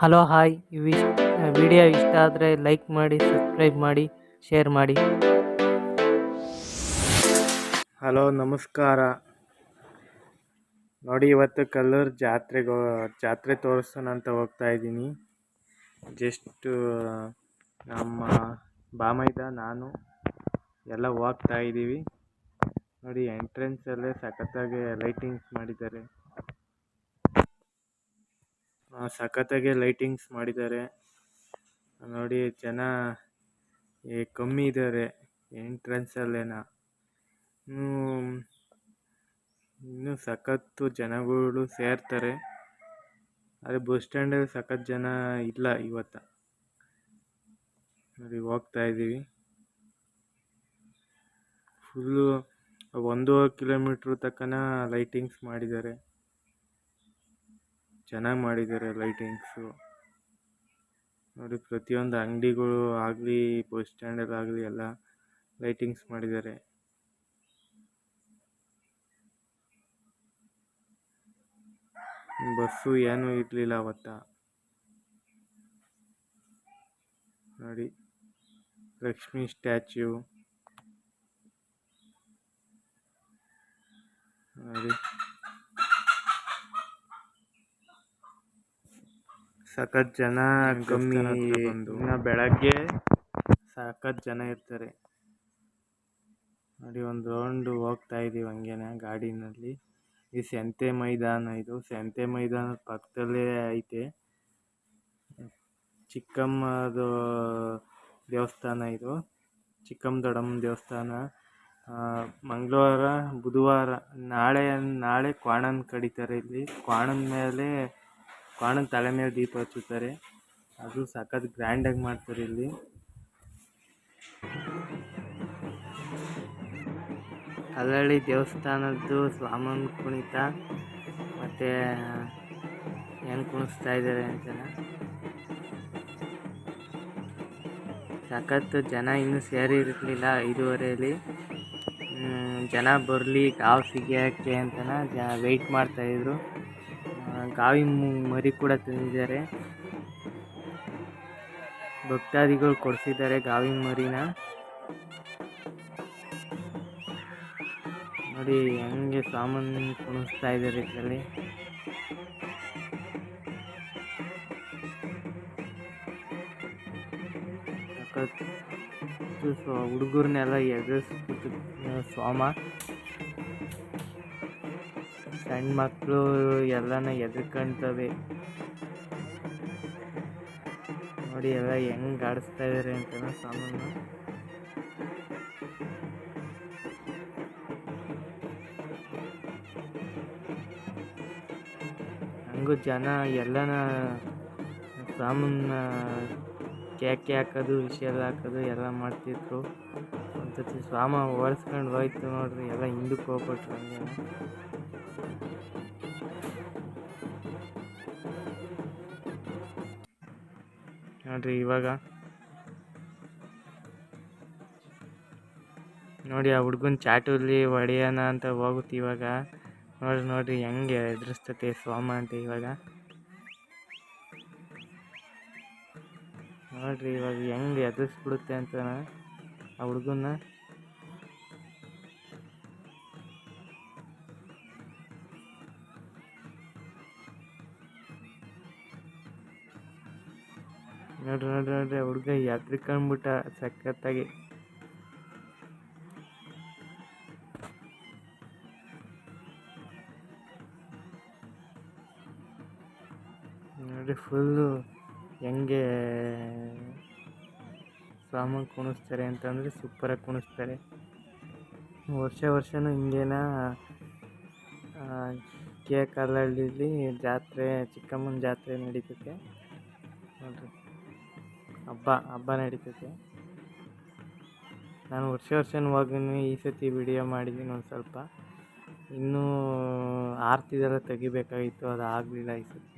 Hello hi video ಇಷ್ಟ ಆದರೆ like ಮಾಡಿ, ಸಬ್ಸ್ಕ್ರೈಬ್ ಮಾಡಿ, ಶೇರ್ ಮಾಡಿ. ಹಲೋ ನಮಸ್ಕಾರ. ನೋಡಿ, ಇವತ್ತು ಕಲ್ಲೂರು ಜಾತ್ರೆ ತೋರಿಸೋಣ ಅಂತ ಹೋಗ್ತಾ ಇದ್ದೀನಿ. ಜಸ್ಟ್ ನಮ್ಮ ಬಾಮೈದ ನಾನು ಎಲ್ಲ ಹೋಗ್ತಾ ಇದ್ದೀವಿ. ನೋಡಿ, ಎಂಟ್ರೆನ್ಸಲ್ಲೇ ಸಖತ್ತಾಗಿ ಲೈಟಿಂಗ್ಸ್ ಮಾಡಿದ್ದಾರೆ. ನೋಡಿ, ಜನ ಕಮ್ಮಿ ಇದ್ದಾರೆ ಎಂಟ್ರೆನ್ಸಲ್ಲೇನ. ಇನ್ನೂ ಸಖತ್ತು ಜನಗಳು ಸೇರ್ತಾರೆ. ಆದರೆ ಬಸ್ ಸ್ಟ್ಯಾಂಡಲ್ಲಿ ಸಖತ್ ಜನ ಇಲ್ಲ ಇವತ್ತು. ನೋಡಿ, ಹೋಗ್ತಾ ಇದ್ದೀವಿ. ಫುಲ್ಲು 1.5 ಕಿಲೋಮೀಟ್ರ್ ತಕ್ಕನ ಲೈಟಿಂಗ್ಸ್ ಮಾಡಿದ್ದಾರೆ. ಚೆನ್ನಾಗಿ ಮಾಡಿದ್ದಾರೆ ಲೈಟಿಂಗ್ಸು. ನೋಡಿ, ಪ್ರತಿಯೊಂದು ಅಂಗಡಿಗಳು ಆಗಲಿ, ಬಸ್ ಸ್ಟ್ಯಾಂಡಲ್ಲಾಗಲಿ ಎಲ್ಲ ಲೈಟಿಂಗ್ಸ್ ಮಾಡಿದ್ದಾರೆ. ಬಸ್ಸು ಏನೂ ಇರಲಿಲ್ಲ ಅವತ್ತ. ನೋಡಿ, ಲಕ್ಷ್ಮಿ ಸ್ಟ್ಯಾಚ್ಯೂ ನೋಡಿ, ಸಖತ್ ಜನ ಕಮ್ಮಿ. ಇನ್ನು ಬೆಳಗ್ಗೆ ಸಖತ್ ಜನ ಇರ್ತಾರೆ. ನೋಡಿ, ಒಂದು ರೌಂಡು ಹೋಗ್ತಾ ಇದ್ದೀವಿ ಹಂಗೇನೆ ಗಾಡಿನಲ್ಲಿ. ಈ ಸಂತೆ ಮೈದಾನ, ಇದು ಸಂತೆ ಮೈದಾನದ ಪಕ್ಕದಲ್ಲೇ ಐತೆ ಚಿಕ್ಕಮ್ಮದು ದೇವಸ್ಥಾನ. ಇದು ಚಿಕ್ಕಮ್ಮ ದೊಡ್ಡಮ್ಮನ ದೇವಸ್ಥಾನ. ಮಂಗಳವಾರ, ಬುಧವಾರ, ನಾಳೆ ಕ್ವಾಣನ ಕಡಿತಾರೆ. ಇಲ್ಲಿ ಕ್ವಾಣನ ತಲೆ ಮೇಲೆ ದೀಪ ಹಚ್ಚುತ್ತಾರೆ. ಅದು ಸಖತ್ ಗ್ರ್ಯಾಂಡಾಗಿ ಮಾಡ್ತಾರೆ ಇಲ್ಲಿ. ಕಲ್ಲಳ್ಳಿ ದೇವಸ್ಥಾನದ್ದು ಸ್ವಾಮನ್ ಕುಣಿತ ಮತ್ತು ಏನು ಕುಣಿಸ್ತಾ ಇದ್ದಾರೆ ಅಂತ ಸಖತ್ತು ಜನ ಇನ್ನೂ ಸೇರಿರಲಿಲ್ಲ. 5:30 ಜನ ಬರಲಿ ಗಾವು ಸಿಗೋಕ್ಕೆ ಅಂತನ ವೆಯ್ಟ್ ಮಾಡ್ತಾಯಿದ್ರು. ಗಾವಿ ಮರಿ ಕೂಡ ತಂದಿದ್ದಾರೆ. ಭಕ್ತಾದಿಗಳು ಕೊಡಿಸಿದ್ದಾರೆ ಗಾವಿ ಮರಿನ. ನೋಡಿ ಹೆಂಗೆ ಸಾಮಾನು ಕುಣಿಸ್ತಾ ಇದ್ದಾರೆ ಇದರಲ್ಲಿ. ಹುಡುಗರನ್ನೆಲ್ಲ ಎದುರಿಸ್ಬಿಟ್ಟು ಸ್ವಾಮ, ಸಣ್ಣ ಮಕ್ಕಳು ಎಲ್ಲನ ಎದುರ್ಕೊಂತವೆ. ನೋಡಿ ಎಲ್ಲ ಹೆಂಗೆ ಆಡಿಸ್ತಾ ಇದ್ದಾರೆ ಅಂತ ಸಾಮಾನು. ಹಂಗೂ ಜನ ಎಲ್ಲನ ಸಾಮಾನ ಕೇಕೆ ಹಾಕೋದು, ವಿಷಲ್ ಹಾಕೋದು ಎಲ್ಲ ಮಾಡ್ತಿದ್ರು. ಒಂದ್ಸತಿ ಸ್ವಾಮ ಓಡಿಸ್ಕೊಂಡು ಹೋಯ್ತು ನೋಡ್ರಿ, ಎಲ್ಲ ಹಿಂದಕ್ಕೆ ಹೋಗ್ಬಿಟ್ರು ಹಂಗೆ. ನೋಡ್ರಿ ಇವಾಗ ನೋಡಿ, ಆ ಹುಡ್ಗನ ಚಾಟುಲ್ಲಿ ಹೊಡೆಯೋಣ ಅಂತ ಹೋಗುತ್ತೆ ಇವಾಗ. ನೋಡ್ರಿ ಹೆಂಗೆ ಎದುರಿಸ್ತತೆ ಸ್ವಾಮ ಅಂತ ಇವಾಗ. ನೋಡ್ರಿ ಇವಾಗ ಹೆಂಗೆ ಎದುರಿಸ್ಬಿಡುತ್ತೆ ಅಂತ ಆ ಹುಡುಗನ್ನ. ನೋಡ್ರಿ ಹುಡುಗ ಎದ್ರಿಕೊಂಡ್ಬಿಟ್ಟ ಸಖತ್ತಾಗಿ. ನೋಡಿ ಫುಲ್ಲು ಹೆಂಗೆ ಸ್ವಾಮ ಕುಣಿಸ್ತಾರೆ ಅಂತಂದರೆ ಸೂಪರಾಗಿ ಕುಣಿಸ್ತಾರೆ. ವರ್ಷನೂ ಹಿಂಗೇನ ಕಲ್ಲಳ್ಳಿಲಿ ಜಾತ್ರೆ, ಚಿಕ್ಕಮ್ಮನ ಜಾತ್ರೆ ನಡೀತೈತೆ ನೋಡ್ರಿ. ಹಬ್ಬ ನಡೀತೈತೆ. ನಾನು ವರ್ಷನೂ ಹೋಗಿನಿ. ಈ ಸತಿ ವಿಡಿಯೋ ಮಾಡಿದ್ದೀನಿ ಒಂದು ಸ್ವಲ್ಪ. ಇನ್ನೂ ಆರ್ತಿದೆಲ್ಲ ತೆಗಿಬೇಕಾಗಿತ್ತು, ಅದು ಆಗಲಿಲ್ಲ ಈ ಸತಿ.